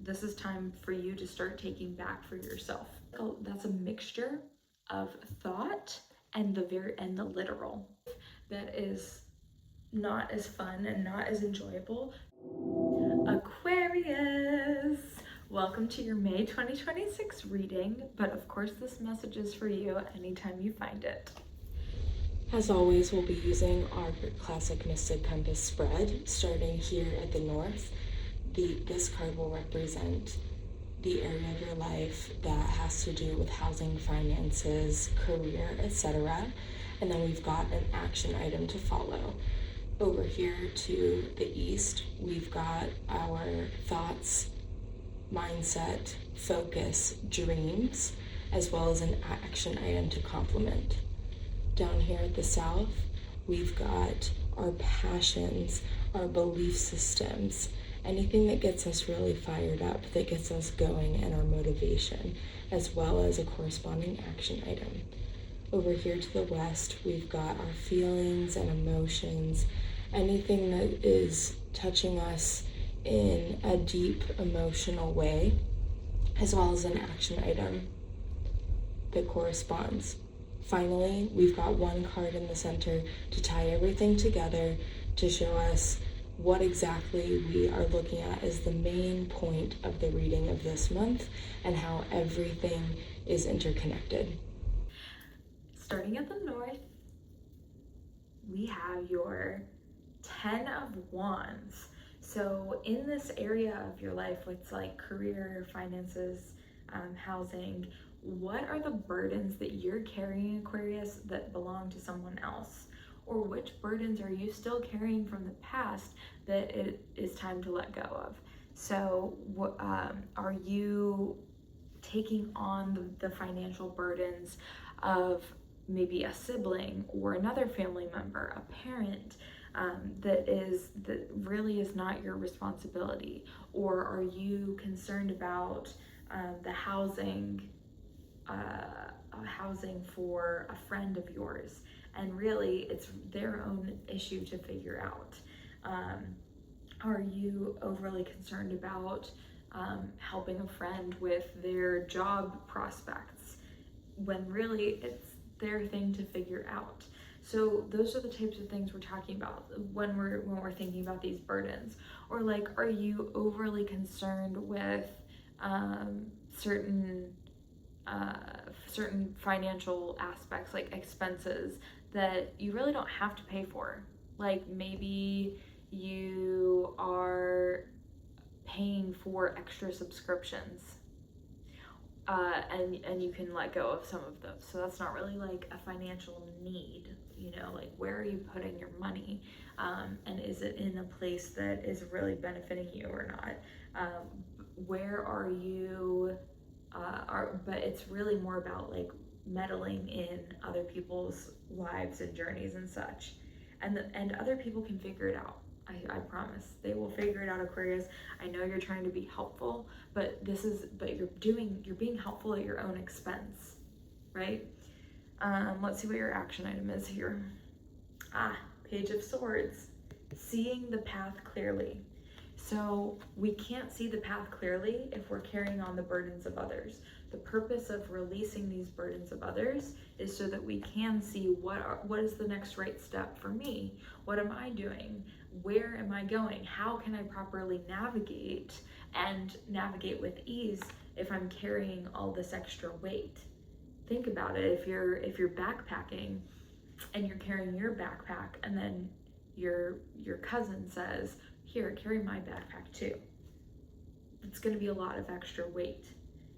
this is time for you to start taking back for yourself. That's a mixture of thought and the literal. That is not as fun and not as enjoyable. Aquarius! Welcome to your May 2026 reading, but of course this message is for you anytime you find it. As always, we'll be using our classic Mystic Compass spread, starting here at the north. This card will represent the area of your life that has to do with housing, finances, career, etc. And then we've got an action item to follow. Over here to the east, we've got our thoughts, mindset, focus, dreams, as well as an action item to complement. Down here at the south, we've got our passions, our belief systems, anything that gets us really fired up, that gets us going, and our motivation, as well as a corresponding action item. Over here to the west, we've got our feelings and emotions, anything that is touching us in a deep emotional way, as well as an action item that corresponds. Finally, we've got one card in the center to tie everything together to show us what exactly we are looking at as the main point of the reading of this month and how everything is interconnected. Starting at the north, we have your 10 of Wands. So in this area of your life, with like career, finances, housing, what are the burdens that you're carrying, Aquarius, that belong to someone else? Or which burdens are you still carrying from the past that it is time to let go of? So are you taking on the financial burdens of maybe a sibling or another family member, a parent, that really is not your responsibility? Or are you concerned about the housing for a friend of yours, and really it's their own issue to figure out? Are you overly concerned about helping a friend with their job prospects, when really it's their thing to figure out? So those are the types of things we're talking about when we're thinking about these burdens. Or like, are you overly concerned with certain financial aspects, like expenses that you really don't have to pay for? Like maybe you are paying for extra subscriptions, and you can let go of some of those. So that's not really like a financial need, like where are you putting your money? And is it in a place that is really benefiting you or not? Where are you, but it's really more about like meddling in other people's lives and journeys and such. And other people can figure it out. I promise they will figure it out, Aquarius. I know you're trying to be helpful, but you're being helpful at your own expense, right? Let's see what your action item is here. Page of Swords, seeing the path clearly. So we can't see the path clearly if we're carrying on the burdens of others. The purpose of releasing these burdens of others is so that we can see what is the next right step for me. What am I doing? Where am I going? How can I properly navigate with ease if I'm carrying all this extra weight? Think about it. If you're backpacking and you're carrying your backpack, and then your cousin says, "Here, carry my backpack too." It's going to be a lot of extra weight,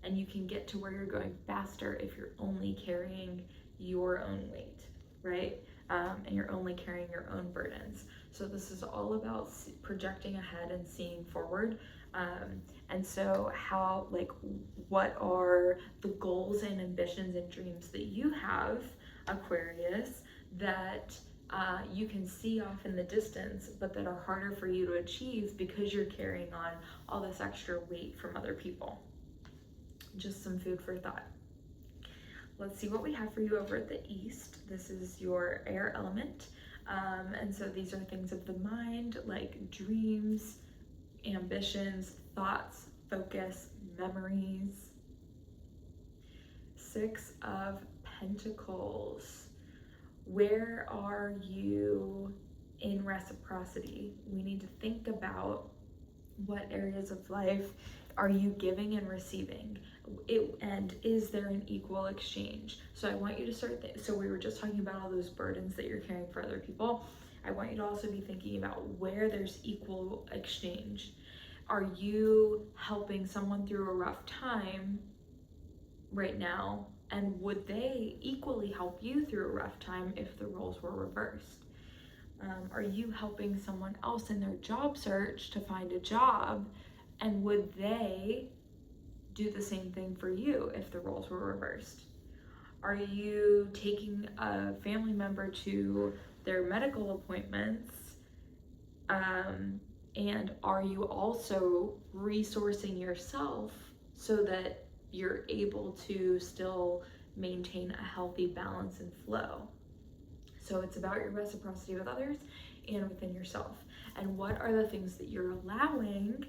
and you can get to where you're going faster if you're only carrying your own weight, right? And you're only carrying your own burdens. So this is all about projecting ahead and seeing forward. And so what are the goals and ambitions and dreams that you have, Aquarius, that you can see off in the distance, but that are harder for you to achieve because you're carrying on all this extra weight from other people? Just some food for thought. Let's see what we have for you over at the east. This is your air element. And so these are things of the mind, like dreams, ambitions, thoughts, focus, memories. 6 of Pentacles. Where are you in reciprocity? We need to think about what areas of life are you giving and receiving, and is there an equal exchange? So I want you to start, so we were just talking about all those burdens that you're carrying for other people. I want you to also be thinking about where there's equal exchange. Are you helping someone through a rough time right now, and would they equally help you through a rough time if the roles were reversed? Are you helping someone else in their job search to find a job, and would they do the same thing for you if the roles were reversed? Are you taking a family member to their medical appointments, and are you also resourcing yourself so that you're able to still maintain a healthy balance and flow? So it's about your reciprocity with others and within yourself. And what are the things that you're allowing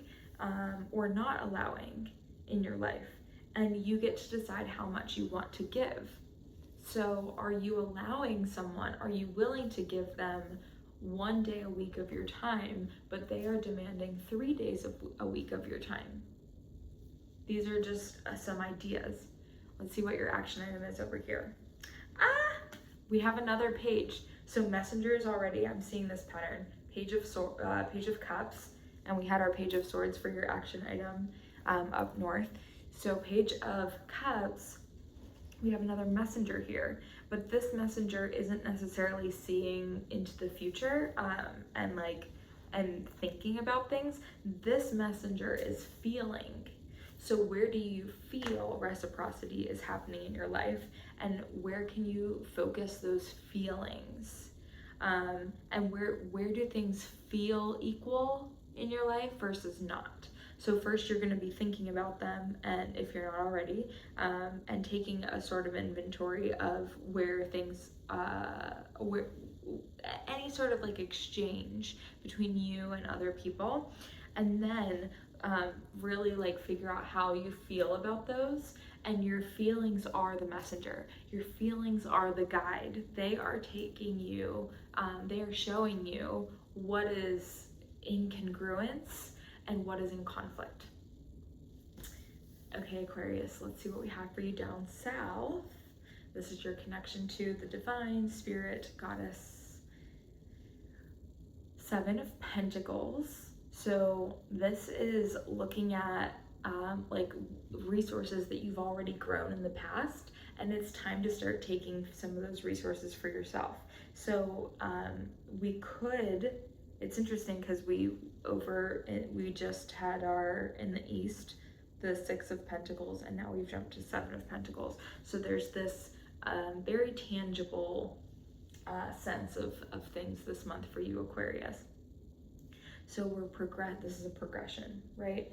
or not allowing in your life? And you get to decide how much you want to give. So are you allowing someone, are you willing to give them 1 day a week of your time, but they are demanding 3 days a week of your time? These are just some ideas. Let's see what your action item is over here. We have another page. So messengers already, I'm seeing this pattern. Page of Cups, and we had our Page of Swords for your action item up north. So Page of Cups, we have another messenger here, but this messenger isn't necessarily seeing into the future and thinking about things. This messenger is feeling. So where do you feel reciprocity is happening in your life, and where can you focus those feelings? And where do things feel equal in your life versus not? So first you're going to be thinking about them, and if you're not already, and taking a sort of inventory of where things, where any sort of like exchange between you and other people, and then really like figure out how you feel about those. And your feelings are the messenger. Your feelings are the guide. They are taking you, they are showing you what is in congruence and what is in conflict. Okay, Aquarius, let's see what we have for you down south. This is your connection to the divine, spirit, goddess. 7 of Pentacles. So this is looking at like resources that you've already grown in the past, and it's time to start taking some of those resources for yourself. So it's interesting because we just had in the east the 6 of Pentacles, and now we've jumped to 7 of Pentacles. So there's this very tangible sense of things this month for you, Aquarius. So this is a progression, right?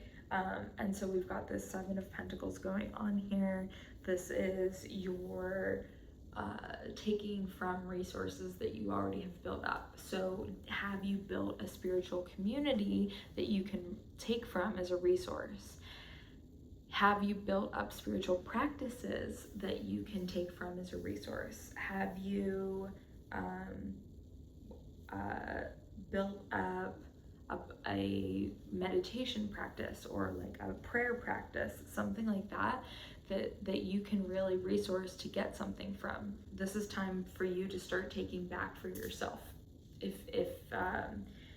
And so we've got this 7 of Pentacles going on here. This is your taking from resources that you already have built up. So have you built a spiritual community that you can take from as a resource? Have you built up spiritual practices that you can take from as a resource? Have you built up a meditation practice or like a prayer practice, something like that you can really resource to get something from? This is time for you to start taking back for yourself.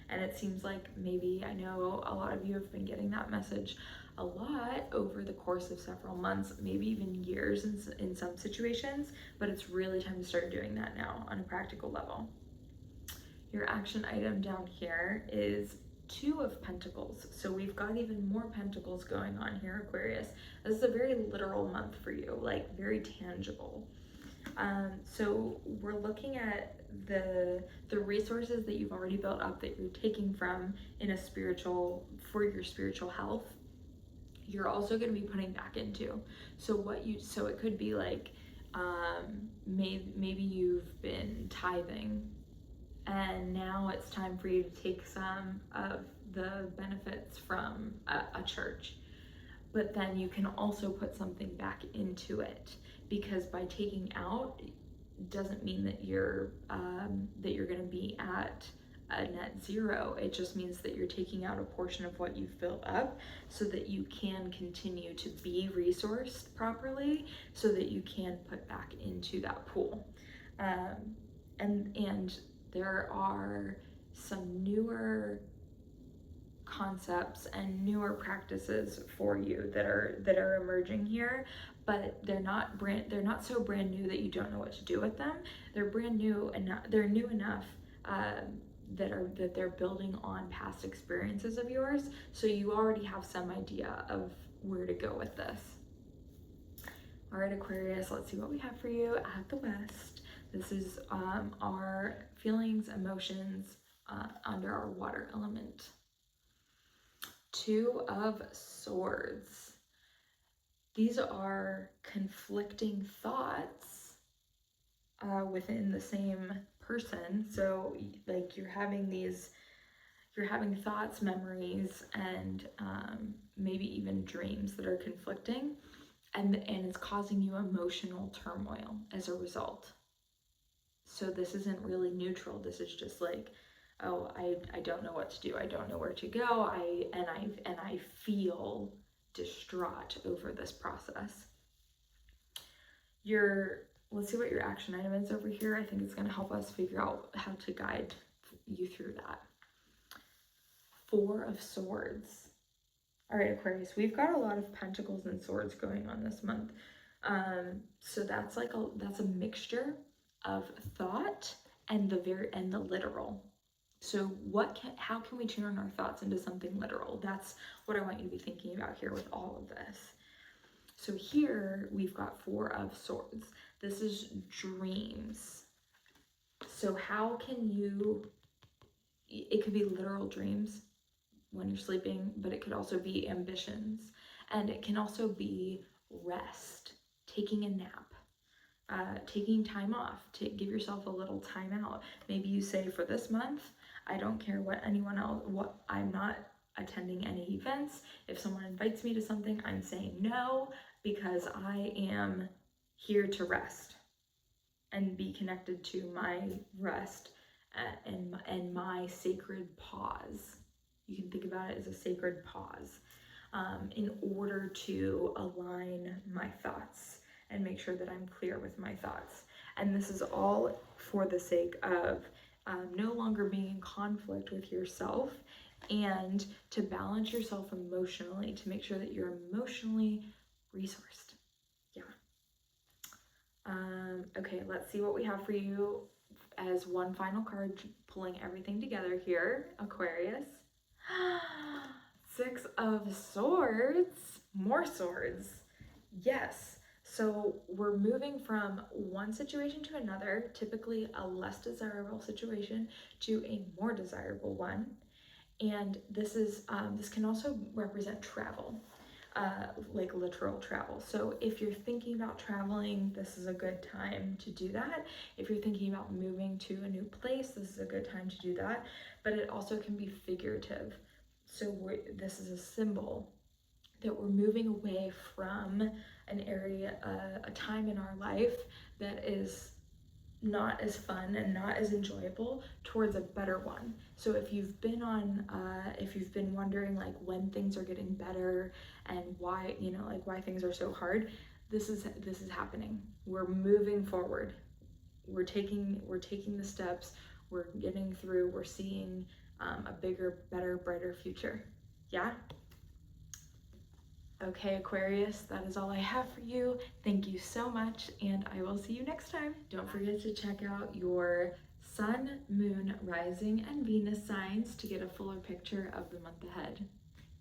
And it seems like maybe, I know a lot of you have been getting that message a lot over the course of several months, maybe even years in some situations, but it's really time to start doing that now on a practical level. Your action item down here is 2 of Pentacles. So we've got even more Pentacles going on here, Aquarius. This is a very literal month for you, like very tangible. So we're looking at the resources that you've already built up that you're taking from for your spiritual health. You're also going to be putting back into. So it could be like, maybe you've been tithing, and now it's time for you to take some of the benefits from a church. but then you can also put something back into it, because by taking out doesn't mean that you're going to be at a net zero. It just means that you're taking out a portion of what you've built up so that you can continue to be resourced properly, so that you can put back into that pool. And there are some newer concepts and newer practices for you that are emerging here, but they're not so brand new that you don't know what to do with them. They're brand new and they're new enough that they're building on past experiences of yours, so you already have some idea of where to go with this. All right, Aquarius, let's see what we have for you at the West. This is our feelings, emotions under our water element. Two of Swords. These are conflicting thoughts within the same person. So like you're having thoughts, memories, and maybe even dreams that are conflicting, and it's causing you emotional turmoil as a result. So this isn't really neutral. This is just like, oh, I don't know what to do. I don't know where to go. I feel distraught over this process. Let's see what your action item is over here. I think it's going to help us figure out how to guide you through that. Four of Swords. All right, Aquarius, we've got a lot of Pentacles and Swords going on this month. So that's a mixture of thought and the literal. So how can we turn our thoughts into something literal? That's what I want you to be thinking about here with all of this. So here we've got Four of Swords. This is dreams. So how can it could be literal dreams when you're sleeping, but it could also be ambitions. And it can also be rest, taking a nap, taking time off, to give yourself a little time out. Maybe you say, for this month, I don't care I'm not attending any events. If someone invites me to something, I'm saying no, because I am here to rest and be connected to my rest and my sacred pause. You can think about it as a sacred pause in order to align my thoughts and make sure that I'm clear with my thoughts. And this is all for the sake of no longer being in conflict with yourself, and to balance yourself emotionally, to make sure that you're emotionally resourced. Yeah. Okay, let's see what we have for you as one final card, pulling everything together here, Aquarius. Six of Swords, more swords. Yes. So we're moving from one situation to another, typically a less desirable situation to a more desirable one. And this can also represent travel, like literal travel. So if you're thinking about traveling, this is a good time to do that. If you're thinking about moving to a new place, this is a good time to do that. But it also can be figurative. So this is a symbol that we're moving away from an area, a time in our life that is not as fun and not as enjoyable, towards a better one. So if you've been wondering like when things are getting better and why things are so hard, this is happening. We're moving forward. We're taking the steps. We're getting through. We're seeing a bigger, better, brighter future. Yeah. Okay, Aquarius, that is all I have for you. Thank you so much, and I will see you next time. Don't forget to check out your Sun, Moon, Rising, and Venus signs to get a fuller picture of the month ahead.